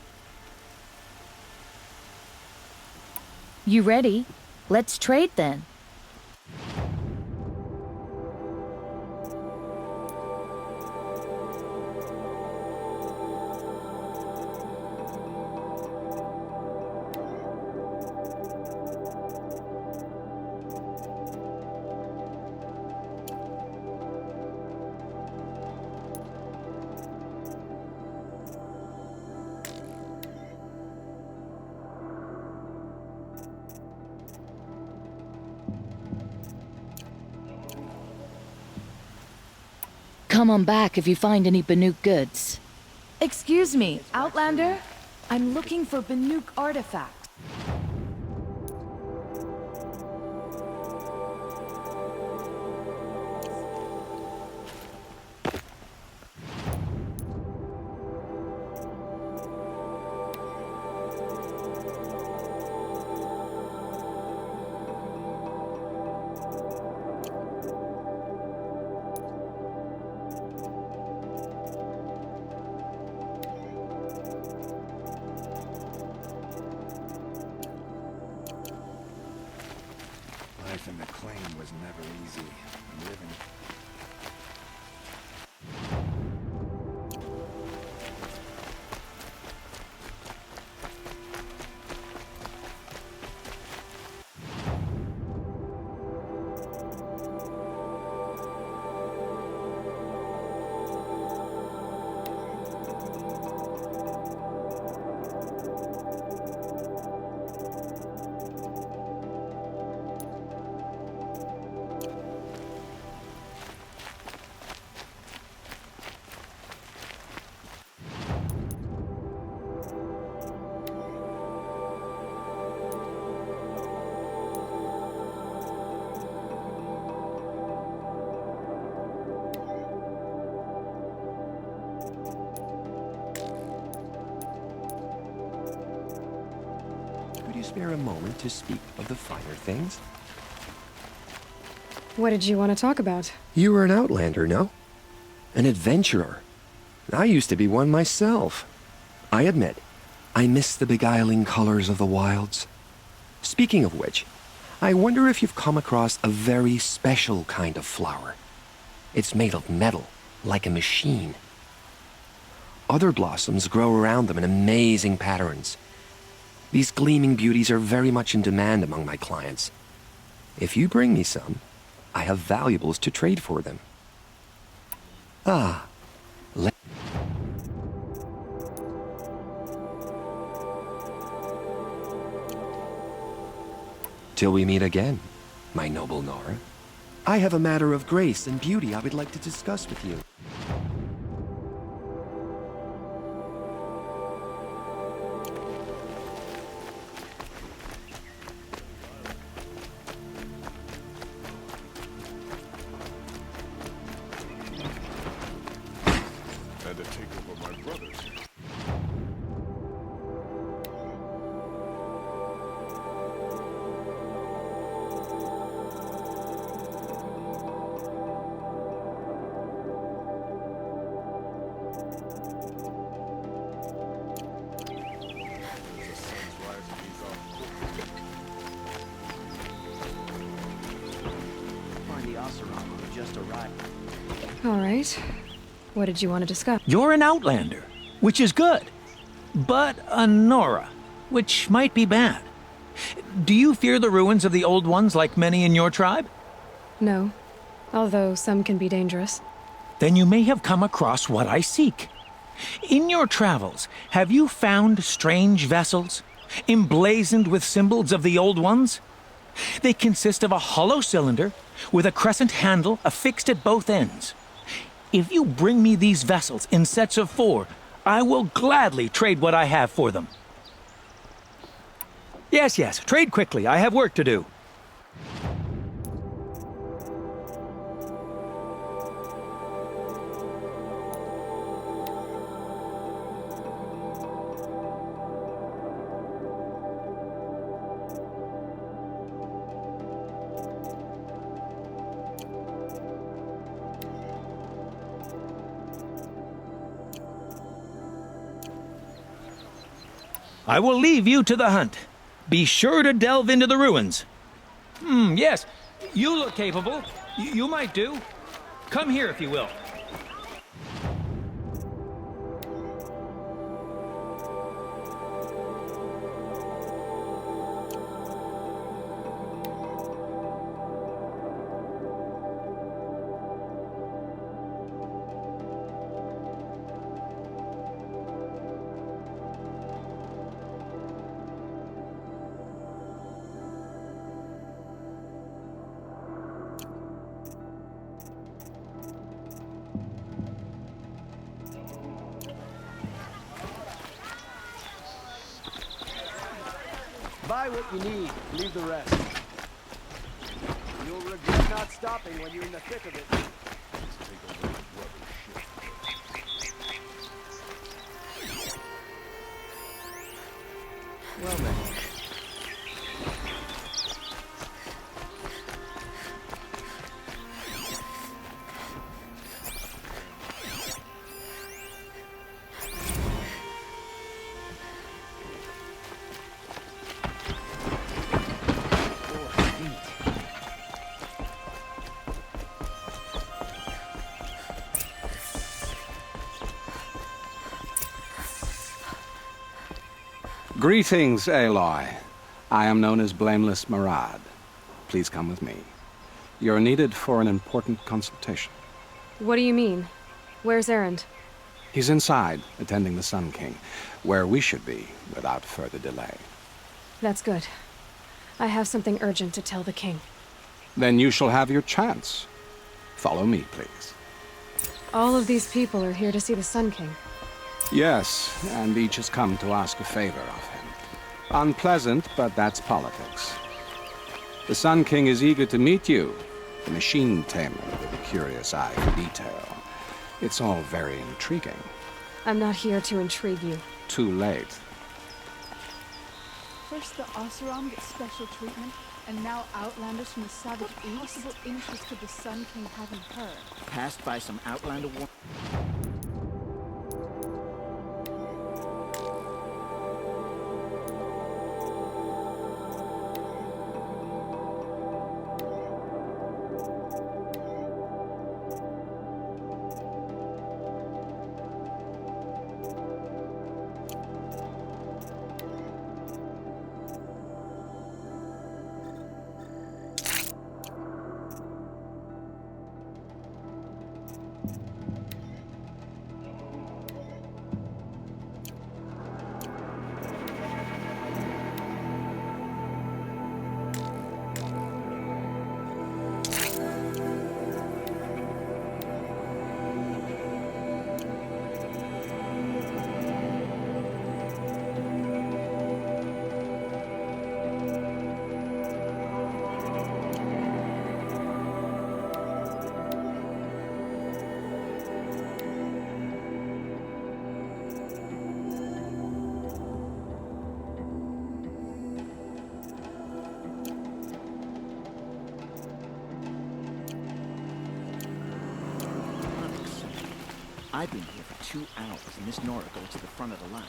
You ready? Let's trade then. Come on back if you find any Banuk goods. Excuse me, Outlander? I'm looking for Banuk artifacts. Life in the claim was never easy. Living. Could you spare a moment to speak of the finer things? What did you want to talk about? You were an outlander, no? An adventurer. I used to be one myself. I admit, I miss the beguiling colors of the wilds. Speaking of which, I wonder if you've come across a very special kind of flower. It's made of metal, like a machine. Other blossoms grow around them in amazing patterns. These gleaming beauties are very much in demand among my clients. If you bring me some, I have valuables to trade for them. Ah, till we meet again, my noble Nora. I have a matter of grace and beauty I would like to discuss with you. Had to take over my brothers. All right. What did you want to discuss? You're an outlander, which is good. But a Nora, which might be bad. Do you fear the ruins of the old ones like many in your tribe? No. Although some can be dangerous. Then you may have come across what I seek. In your travels, have you found strange vessels, emblazoned with symbols of the old ones? They consist of a hollow cylinder with a crescent handle affixed at both ends. If you bring me these vessels in sets of 4, I will gladly trade what I have for them. Yes, trade quickly. I have work to do. I will leave you to the hunt. Be sure to delve into the ruins. Yes, you look capable. You might do. Come here if you will. Buy what you need, leave the rest. You'll regret not stopping when you're in the thick of it. Well then. Greetings, Aloy. I am known as Blameless Marad. Please come with me. You're needed for an important consultation. What do you mean? Where's Erend? He's inside, attending the Sun King, where we should be without further delay. That's good. I have something urgent to tell the king. Then you shall have your chance. Follow me, please. All of these people are here to see the Sun King. Yes, and each has come to ask a favor of him. Unpleasant, but that's politics. The Sun King is eager to meet you, the machine tamer with a curious eye for detail. It's all very intriguing. I'm not here to intrigue you. Too late. First the Oseram get special treatment, and now Outlanders from the Savage East. What possible interest could the Sun King have in her? Passed by some Outlander war. I've been here for 2 hours, and Miss Nora goes to the front of the line.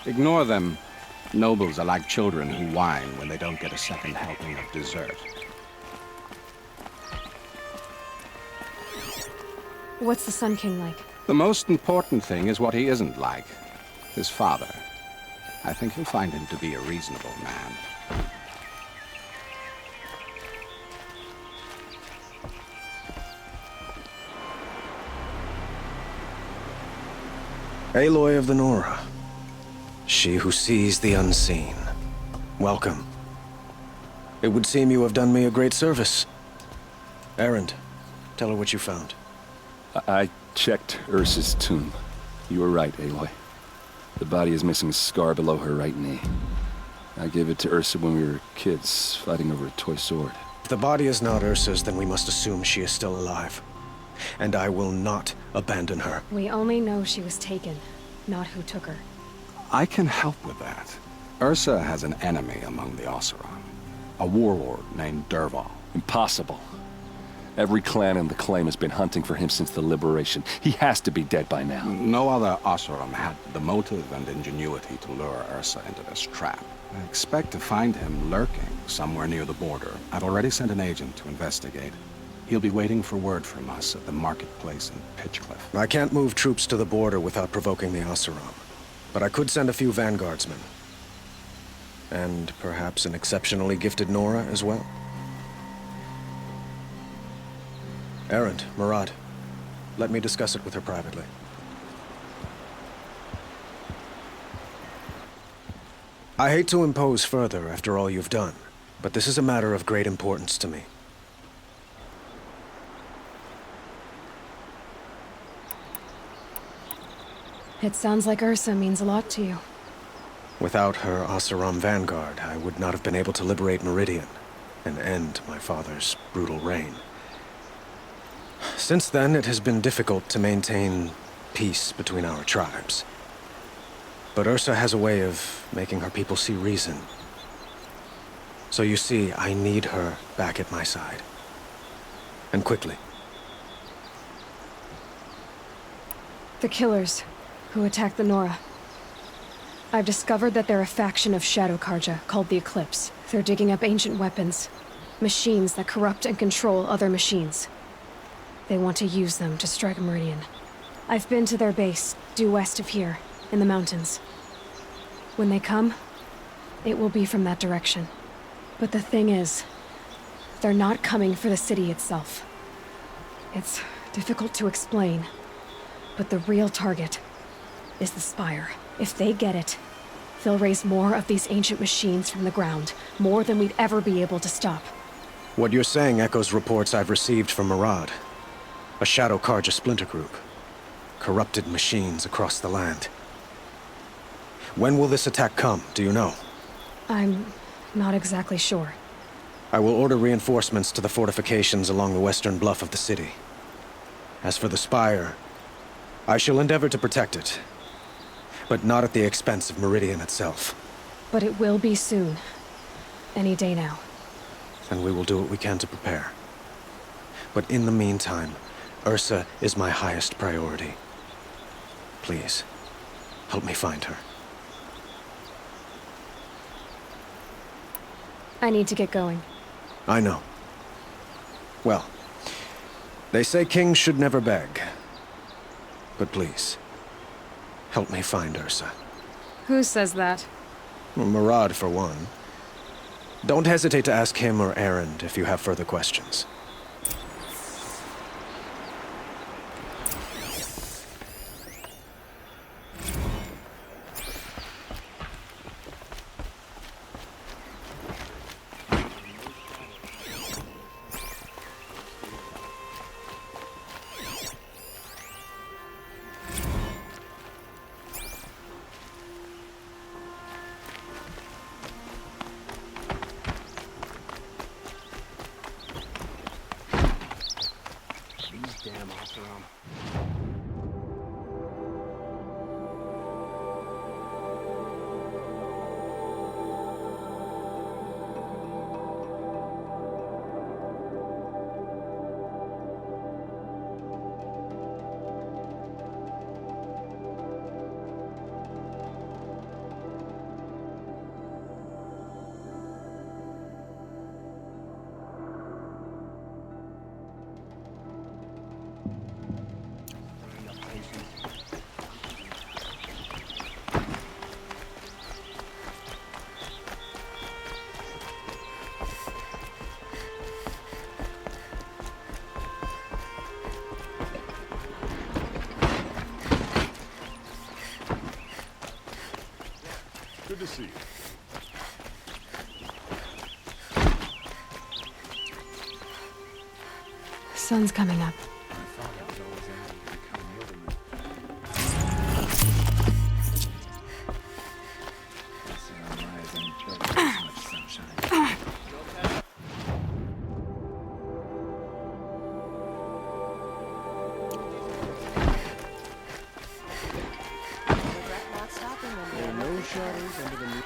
Ignore them. Nobles are like children who whine when they don't get a second helping of dessert. What's the Sun King like? The most important thing is what he isn't like. His father. I think you'll find him to be a reasonable man. Aloy of the Nora. She who sees the unseen. Welcome. It would seem you have done me a great service. Erend, tell her what you found. I checked Ursa's tomb. You were right, Aloy. The body is missing a scar below her right knee. I gave it to Ursa when we were kids, fighting over a toy sword. If the body is not Ursa's, then we must assume she is still alive. And I will not abandon her. We only know she was taken, not who took her. I can help with that. Ursa has an enemy among the Oseram. A warlord named Dervahl. Impossible. Every clan in the claim has been hunting for him since the liberation. He has to be dead by now. No other Oseram had the motive and ingenuity to lure Ursa into this trap. I expect to find him lurking somewhere near the border. I've already sent an agent to investigate. He'll be waiting for word from us at the marketplace in Pitchcliff. I can't move troops to the border without provoking the Oseram, but I could send a few vanguardsmen. And perhaps an exceptionally gifted Nora as well. Erend, Murad, let me discuss it with her privately. I hate to impose further after all you've done, but this is a matter of great importance to me. It sounds like Ursa means a lot to you. Without her Oseram vanguard, I would not have been able to liberate Meridian and end my father's brutal reign. Since then, it has been difficult to maintain peace between our tribes. But Ursa has a way of making her people see reason. So you see, I need her back at my side. And quickly. The killers who attacked the Nora. I've discovered that they're a faction of Shadow Karja called the Eclipse. They're digging up ancient weapons, machines that corrupt and control other machines. They want to use them to strike Meridian. I've been to their base, due west of here, in the mountains. When they come, it will be from that direction. But the thing is, they're not coming for the city itself. It's difficult to explain, but the real target is the Spire. If they get it, they'll raise more of these ancient machines from the ground, more than we'd ever be able to stop. What you're saying echoes reports I've received from Murad. A Shadow Karja splinter group. Corrupted machines across the land. When will this attack come, do you know? I'm not exactly sure. I will order reinforcements to the fortifications along the western bluff of the city. As for the Spire, I shall endeavor to protect it, but not at the expense of Meridian itself. But it will be soon. Any day now. And we will do what we can to prepare. But in the meantime, Ursa is my highest priority. Please, help me find her. I need to get going. I know. Well, they say kings should never beg. But please, help me find Ursa. Who says that? Well, Murad, for one. Don't hesitate to ask him or Erend if you have further questions. Damn Oseram. Good to see you. Sun's coming up. There are no shadows under the moon.